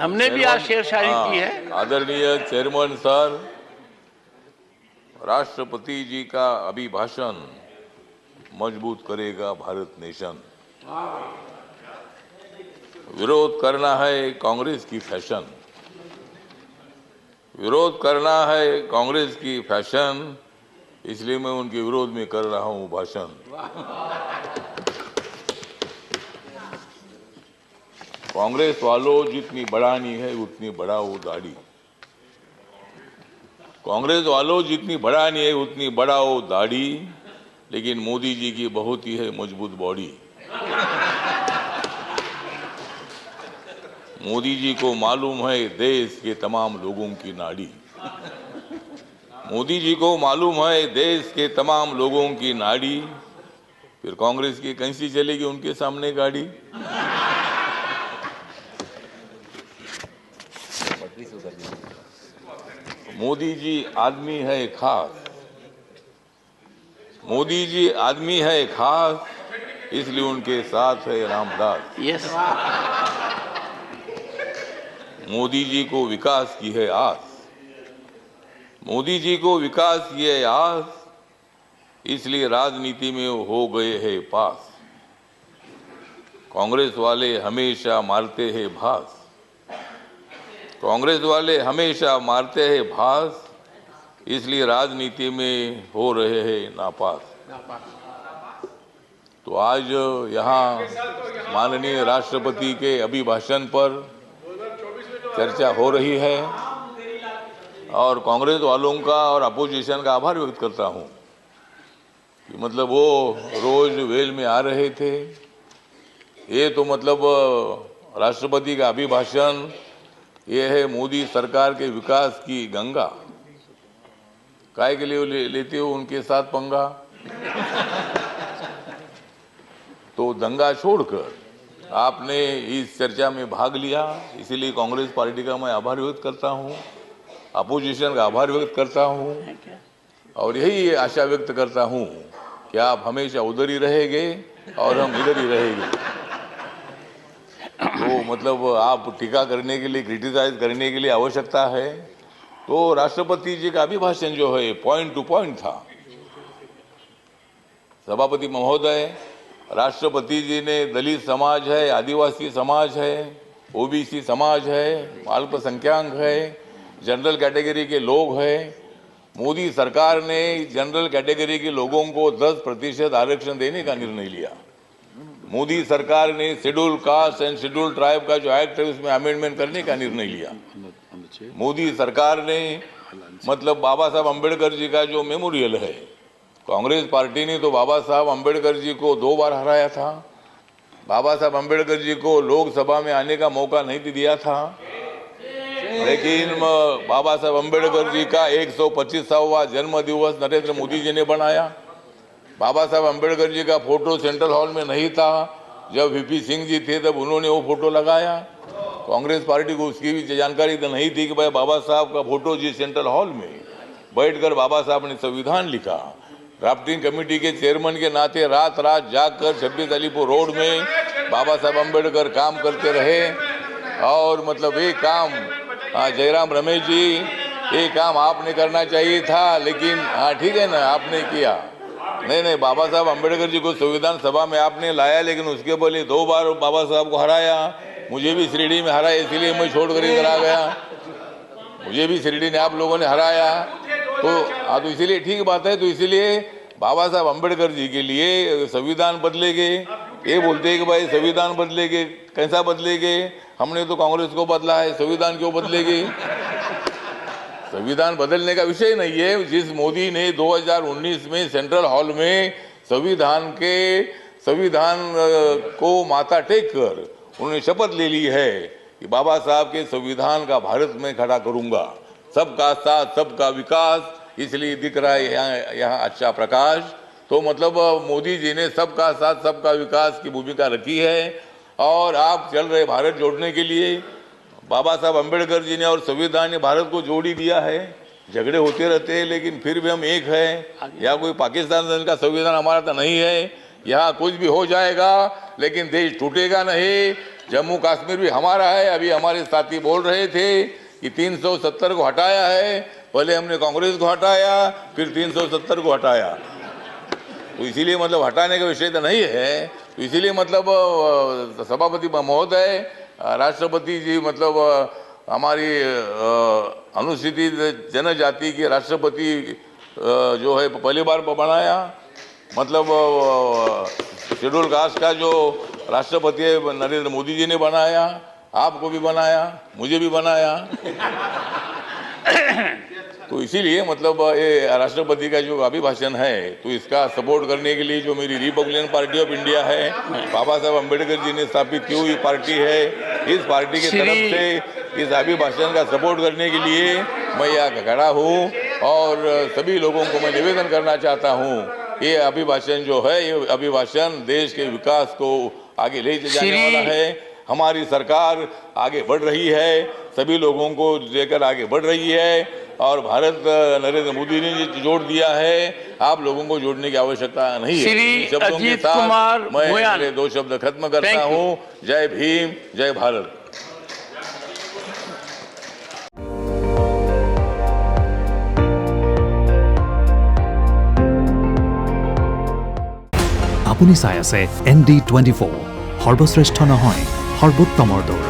हमने भी आज शेरशायरी की है। आदरणीय चेयरमैन सर, राष्ट्रपति जी का अभिभाषण मजबूत करेगा भारत नेशन। विरोध करना है कांग्रेस की फैशन, विरोध करना है कांग्रेस की फैशन, इसलिए मैं उनके विरोध में कर रहा हूं भाषण। कांग्रेस वालों, जितनी बढ़ानी है उतनी बढ़ाओ दाढ़ी। कांग्रेस वालों, जितनी बढ़ानी है उतनी बढ़ाओ दाढ़ी, लेकिन मोदी जी की बहुत ही है मजबूत बॉडी। मोदी जी को मालूम है देश के तमाम लोगों की नाड़ी। मोदी जी को मालूम है देश के तमाम लोगों की नाड़ी, फिर कांग्रेस की कैसी चलेगी उनके सामने गाड़ी। मोदी जी आदमी है खास, मोदी जी आदमी है खास, इसलिए उनके साथ है रामदास। यस। मोदी जी को विकास की है आस, मोदी जी को विकास की है आस, इसलिए राजनीति में हो गए हैं पास। कांग्रेस वाले हमेशा मारते हैं भास, कांग्रेस वाले हमेशा मारते हैं भास, इसलिए राजनीति में हो रहे हैं नापास। तो आज यहाँ माननीय राष्ट्रपति के अभिभाषण पर चर्चा हो रही है और कांग्रेस वालों का और अपोजिशन का आभार व्यक्त करता हूँ कि मतलब वो रोज वेल में आ रहे थे। ये तो मतलब राष्ट्रपति का अभिभाषण ये है मोदी सरकार के विकास की गंगा। काय के लिए लेते हो उनके साथ पंगा? तो दंगा छोड़कर आपने इस चर्चा में भाग लिया, इसीलिए कांग्रेस पार्टी का मैं आभार व्यक्त करता हूं, अपोजिशन का आभार व्यक्त करता हूं और यही आशा व्यक्त करता हूं कि आप हमेशा उधर ही रहेंगे और हम इधर ही रहेंगे। तो मतलब आप टीका करने के लिए, क्रिटिसाइज करने के लिए आवश्यकता है तो राष्ट्रपति जी का अभिभाषण जो है पॉइंट टू पॉइंट था। सभापति महोदय, राष्ट्रपति जी ने दलित समाज है, आदिवासी समाज है, ओबीसी समाज है, अल्पसंख्यक है, जनरल कैटेगरी के लोग हैं। मोदी सरकार ने जनरल कैटेगरी के लोगों को 10% आरक्षण देने का निर्णय लिया। मोदी सरकार ने schedule caste and schedule tribe का जो एक्ट है उसमें अमेंडमेंट करने का निर्णय लिया। मोदी सरकार ने मतलब बाबा साहब अम्बेडकर जी का जो मेमोरियल है, कांग्रेस पार्टी ने तो बाबा साहब अम्बेडकर जी को 2 बार हराया था। बाबा साहब अम्बेडकर जी को लोकसभा में आने का मौका नहीं दिया था, लेकिन बाबा साहब अम्बेडकर जी का 125वां जन्म दिवस नरेंद्र मोदी जी ने बनाया। बाबा साहब अम्बेडकर जी का फोटो सेंट्रल हॉल में नहीं था, जब वीपी सिंह जी थे तब उन्होंने वो फोटो लगाया। कांग्रेस पार्टी को उसकी भी जानकारी तो नहीं थी कि भाई बाबा साहब का फोटो जी सेंट्रल हॉल में बैठकर बाबा साहब ने संविधान लिखा। ड्राफ्टिंग कमेटी के चेयरमैन के नाते रात रात जाकर 26 अलीपुर रोड में बाबा साहब अम्बेडकर काम करते रहे और मतलब ये काम जयराम रमेश जी, ये काम आपने करना चाहिए था, लेकिन हाँ ठीक है ना, आपने किया नहीं, बाबा साहब अम्बेडकर जी को संविधान सभा में आपने लाया, लेकिन उसके पहले 2 बार बाबा साहब को हराया। मुझे भी शिरडी में हराया, इसलिए मैं छोड़कर इधर आ गया। मुझे भी शिरडी ने आप लोगों ने हराया तो इसीलिए ठीक बात है। तो इसीलिए बाबा साहब अम्बेडकर जी के लिए संविधान बदलेंगे, ये बोलते हैं कि भाई संविधान बदलेंगे, कैसा बदलेंगे? हमने तो कांग्रेस को बदला है, संविधान क्यों बदलेगी? संविधान बदलने का विषय नहीं है। जिस मोदी ने 2019 में सेंट्रल हॉल में संविधान को माथा टेक कर उन्होंने शपथ ले ली है कि बाबा साहब के संविधान का भारत में खड़ा करूंगा, सबका साथ सबका विकास, इसलिए दिख रहा है यहाँ अच्छा प्रकाश। तो मतलब मोदी जी ने सबका साथ सबका विकास की भूमिका रखी है और आप चल रहे भारत जोड़ने के लिए। बाबा साहब अम्बेडकर जी ने और संविधान ने भारत को जोड़ ही दिया है। झगड़े होते रहते हैं लेकिन फिर भी हम एक हैं। या कोई पाकिस्तान का संविधान हमारा तो नहीं है, यहाँ कुछ भी हो जाएगा लेकिन देश टूटेगा नहीं, जम्मू कश्मीर भी हमारा है। अभी हमारे साथी बोल रहे थे कि 370 को हटाया है, पहले हमने कांग्रेस को हटाया, फिर 370 को हटाया। तो इसीलिए मतलब हटाने का विषय तो नहीं है। तो इसीलिए मतलब सभापति महोदय, राष्ट्रपति जी मतलब हमारी अनुसूचित जनजाति के राष्ट्रपति जो है पहली बार बनाया, मतलब शेड्यूल कास्ट का जो राष्ट्रपति है नरेंद्र मोदी जी ने बनाया, आपको भी बनाया, मुझे भी बनाया। तो इसीलिए मतलब ये राष्ट्रपति का जो अभिभाषण है, तो इसका सपोर्ट करने के लिए जो मेरी रिपब्लिकन पार्टी ऑफ इंडिया है, बाबा साहब अम्बेडकर जी ने स्थापित की हुई पार्टी है, इस पार्टी की तरफ से इस अभिभाषण का सपोर्ट करने के लिए मैं यहाँ खड़ा हूँ। और सभी लोगों को मैं निवेदन करना चाहता हूँ, ये अभिभाषण जो है, ये अभिभाषण देश के विकास को आगे ले जाने वाला है। हमारी सरकार आगे बढ़ रही है, सभी लोगों को लेकर आगे बढ़ रही है, और भारत नरेंद्र मोदी ने जोड़ दिया है, आप लोगों को जोड़ने की आवश्यकता नहीं है। श्री शब्दों के अजीत साथ कुमार मैं भूयान। मेरे 2 शब्द खत्म करता हूँ। जय भीम, जय भारत। আপুনি চাই আছে ND24 সৰ্বশ্ৰেষ্ঠ নহয় সৰ্বোত্তমৰ দৌৰ।